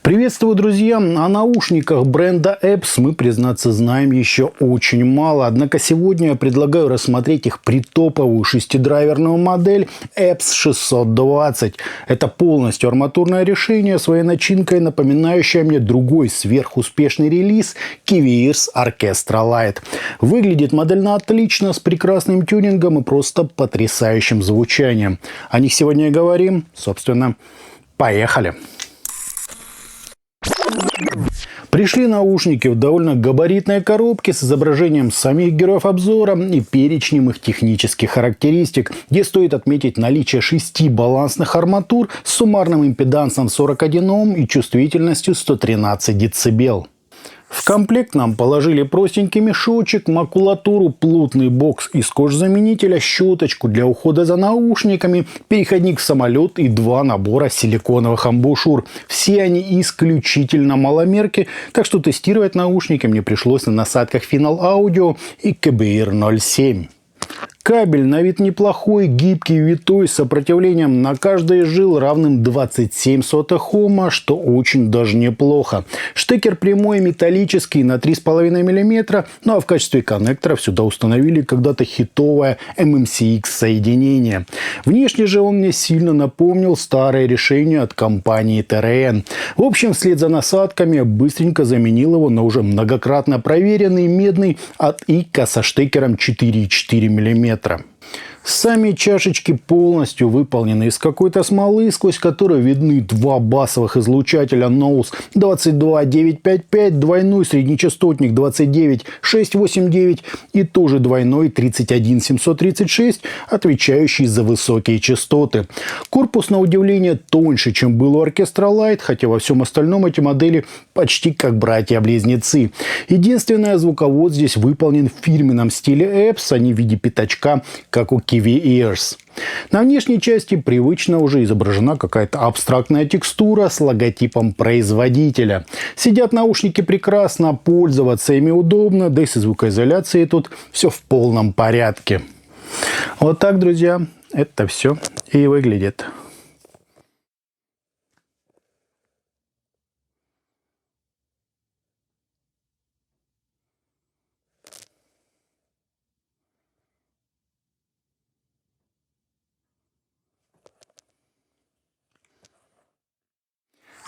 Приветствую, друзья! О наушниках бренда Epps мы, признаться, знаем еще очень мало. Однако сегодня я предлагаю рассмотреть их притоповую шестидрайверную модель Epps 620. Это полностью арматурное решение, своей начинкой напоминающее мне другой сверхуспешный релиз KiwiEars Orchestra Lite. Выглядит модель отлично, с прекрасным тюнингом и просто потрясающим звучанием. О них сегодня и говорим. Собственно, поехали! Пришли наушники в довольно габаритной коробке с изображением самих героев обзора и перечнем их технических характеристик, где стоит отметить наличие 6 балансных арматур с суммарным импедансом 41 Ом и чувствительностью 113 дБ. В комплект нам положили простенький мешочек, макулатуру, плотный бокс из кожзаменителя, щеточку для ухода за наушниками, переходник в самолет и 2 набора силиконовых амбушюр. Все они исключительно маломерки, так что тестировать наушники мне пришлось на насадках Final Audio и KBR 07. Кабель на вид неплохой, гибкий, витой, с сопротивлением на каждый из жил равным 27 Ома, что очень даже неплохо. Штекер прямой, металлический, на 3,5 мм, ну а в качестве коннекторов сюда установили когда-то хитовое MMCX соединение. Внешне же он мне сильно напомнил старое решение от компании TRN. В общем, вслед за насадками я быстренько заменил его на уже многократно проверенный медный от ICA со штекером 4,4 мм. Сами чашечки полностью выполнены из какой-то смолы, сквозь которую видны 2 басовых излучателя Nose 22955, двойной среднечастотник 29689 и тоже двойной 31736, отвечающий за высокие частоты. Корпус, на удивление, тоньше, чем был у Orchestra Lite, хотя во всем остальном эти модели почти как братья-близнецы. Единственное, звуковод здесь выполнен в фирменном стиле Epps, а не в виде пятачка, как у KiwiEars. На внешней части привычно уже изображена какая-то абстрактная текстура с логотипом производителя. Сидят наушники прекрасно, пользоваться ими удобно, да и со звукоизоляцией тут все в полном порядке. Вот так, друзья, это все и выглядит.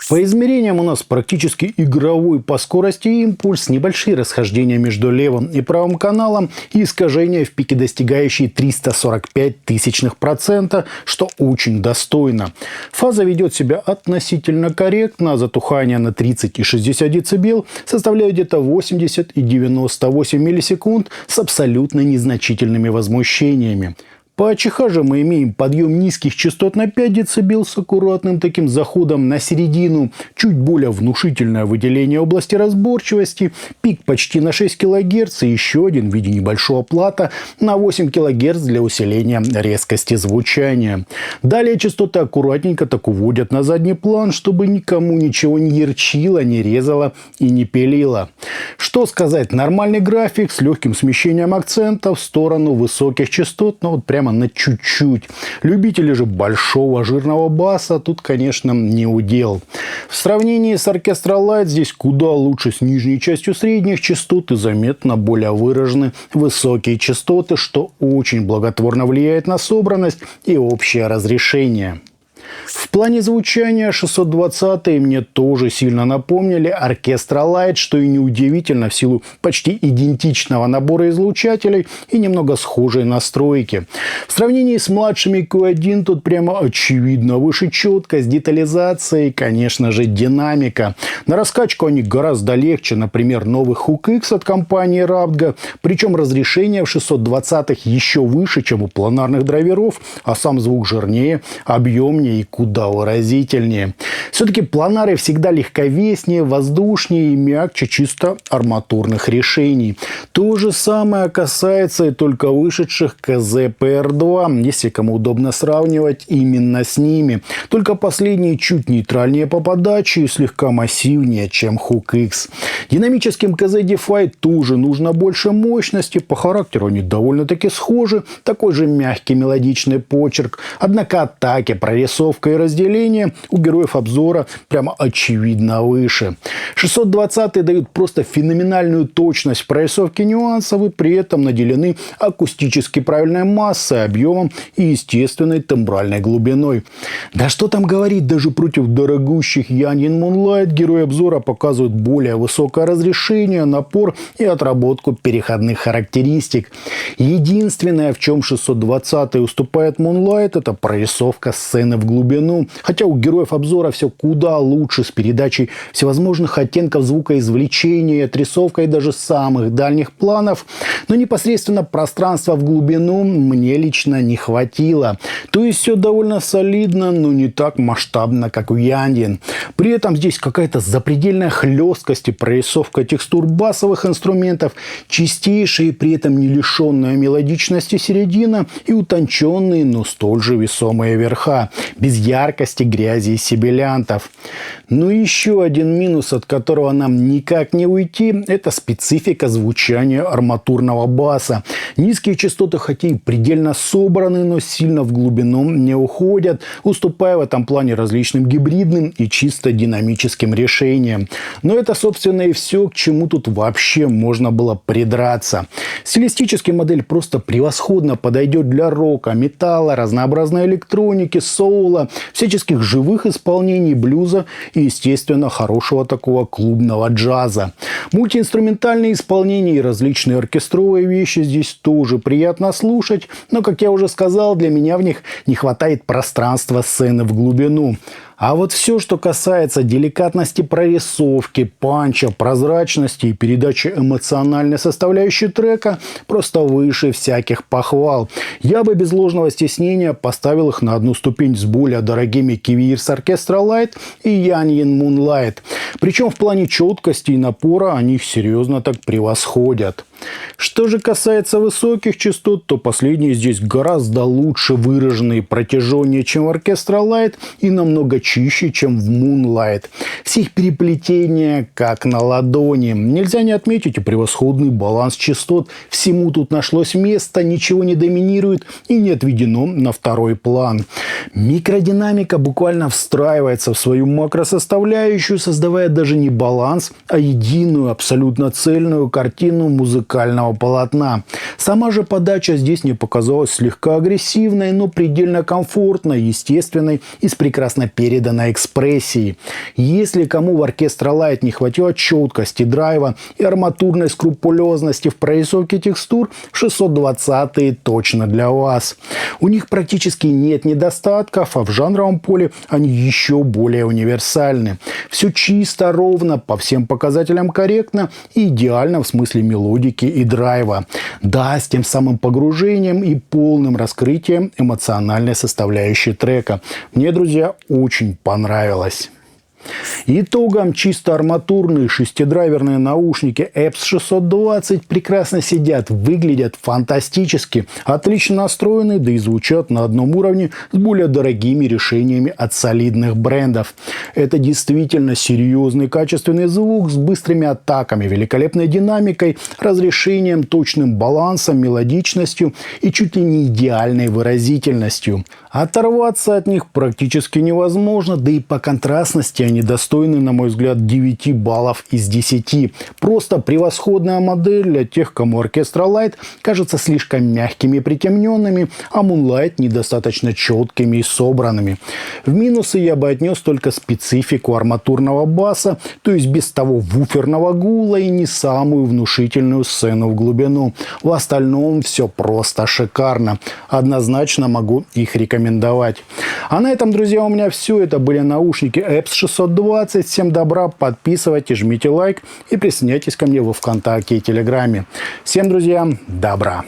По измерениям у нас практически игровой по скорости импульс, небольшие расхождения между левым и правым каналом и искажения в пике, достигающие 345 тысячных %, что очень достойно. Фаза ведет себя относительно корректно, затухание на 30 и 60 дБ составляют где-то 80 и 98 миллисекунд с абсолютно незначительными возмущениями. По АЧХ же мы имеем подъем низких частот на 5 дБ с аккуратным таким заходом на середину, чуть более внушительное выделение области разборчивости, пик почти на 6 кГц и еще один в виде небольшого плата на 8 кГц для усиления резкости звучания. Далее частоты аккуратненько так уводят на задний план, чтобы никому ничего не ярчило, не резало и не пилило. Что сказать, нормальный график с легким смещением акцента в сторону высоких частот, но вот прямо на чуть-чуть. Любители же большого жирного баса тут, конечно, не удел. В сравнении с Orchestra Lite здесь куда лучше с нижней частью средних частот и заметно более выражены высокие частоты, что очень благотворно влияет на собранность и общее разрешение. В плане звучания 620-е мне тоже сильно напомнили Orchestra Lite, что и неудивительно в силу почти идентичного набора излучателей и немного схожей настройки. В сравнении с младшими Q1 тут прямо очевидно выше четкость, детализация и, конечно же, динамика. На раскачку они гораздо легче, например, новый Hook X от компании Raptga, причем разрешение в 620-х еще выше, чем у планарных драйверов, а сам звук жирнее, объемнее и куда выразительнее. Все-таки планары всегда легковеснее, воздушнее и мягче чисто арматурных решений. То же самое касается и только вышедших KZ PR2, если кому удобно сравнивать именно с ними. Только последние чуть нейтральнее по подаче и слегка массивнее, чем Hook X. Динамическим KZ DeFi тоже нужно больше мощности, по характеру они довольно-таки схожи, такой же мягкий мелодичный почерк. Однако атаки, прорисовка и разделение у героев обзора обзора прямо очевидно выше. 620 дают просто феноменальную точность в прорисовке нюансов и при этом наделены акустически правильной массой, объемом и естественной тембральной глубиной. Да что там говорить, даже против дорогущих Yanyin Moonlight герои обзора показывают более высокое разрешение, напор и отработку переходных характеристик. Единственное, в чем 620 уступает Moonlight, это прорисовка сцены в глубину. Хотя у героев обзора все куда лучше с передачей всевозможных оттенков звукоизвлечения, отрисовкой даже самых дальних планов. Но непосредственно пространства в глубину мне лично не хватило. То есть все довольно солидно, но не так масштабно, как у Yanyin. При этом здесь какая-то запредельная хлесткость и прорисовка текстур басовых инструментов, чистейшая и при этом не лишенная мелодичности середина и утонченные, но столь же весомые верха, без яркости, грязи и сибилянтов. Но еще один минус, от которого нам никак не уйти, это специфика звучания арматурного баса. Низкие частоты хотя и предельно собраны, но сильно в глубину не уходят, уступая в этом плане различным гибридным и чисто динамическим решениям. Но это, собственно, и все, к чему тут вообще можно было придраться. Стилистически модель просто превосходно подойдет для рока, металла, разнообразной электроники, соула, всяческих живых исполнений блюза и, естественно, хорошего такого клубного джаза. Мультиинструментальные исполнения и различные оркестровые вещи здесь тоже приятно слушать, но, как я уже сказал, для меня в них не хватает пространства сцены в глубину. А вот все, что касается деликатности прорисовки, панча, прозрачности и передачи эмоциональной составляющей трека, просто выше всяких похвал. Я бы без ложного стеснения поставил их на одну ступень с более дорогими Kivir's Orchestra Light и Yanyin Moonlight. Причем в плане четкости и напора они их серьезно так превосходят. Что же касается высоких частот, то последние здесь гораздо лучше выражены и протяженнее, чем в Orchestra Light, и намного чище, чем в Moonlight. Все их переплетения как на ладони. Нельзя не отметить и превосходный баланс частот. Всему тут нашлось место, ничего не доминирует и не отведено на второй план. Микродинамика буквально встраивается в свою макросоставляющую, создавая даже не баланс, а единую, абсолютно цельную картину музыкального полотна. Сама же подача здесь мне показалась слегка агрессивной, но предельно комфортной, естественной и с прекрасно переданной экспрессией. Если кому в Orchestra Light не хватило четкости, драйва и арматурной скрупулезности в прорисовке текстур, 620-е точно для вас. У них практически нет недостатков, а в жанровом поле они еще более универсальны. Все чисто, ровно, по всем показателям корректно и идеально в смысле мелодики и драйва. Да, с тем самым погружением и полным раскрытием эмоциональной составляющей трека. Мне, друзья, очень понравилось. Итогом чисто арматурные шестидрайверные наушники EPS 620 прекрасно сидят, выглядят фантастически, отлично настроены, да и звучат на одном уровне с более дорогими решениями от солидных брендов. Это действительно серьезный качественный звук с быстрыми атаками, великолепной динамикой, разрешением, точным балансом, мелодичностью и чуть ли не идеальной выразительностью. Оторваться от них практически невозможно, да и по контрастности они достойны, на мой взгляд, 9 баллов из 10. Просто превосходная модель для тех, кому Orchestra Light кажется слишком мягкими и притемненными, а Moonlight недостаточно четкими и собранными. В минусы я бы отнес только специфику арматурного баса, то есть без того вуферного гула и не самую внушительную сцену в глубину. В остальном все просто шикарно. Однозначно могу их рекомендовать. А на этом, друзья, у меня все. Это были наушники EPS 620. Всем добра, подписывайтесь, жмите лайк и присоединяйтесь ко мне во ВКонтакте и Телеграме. Всем, друзья, добра!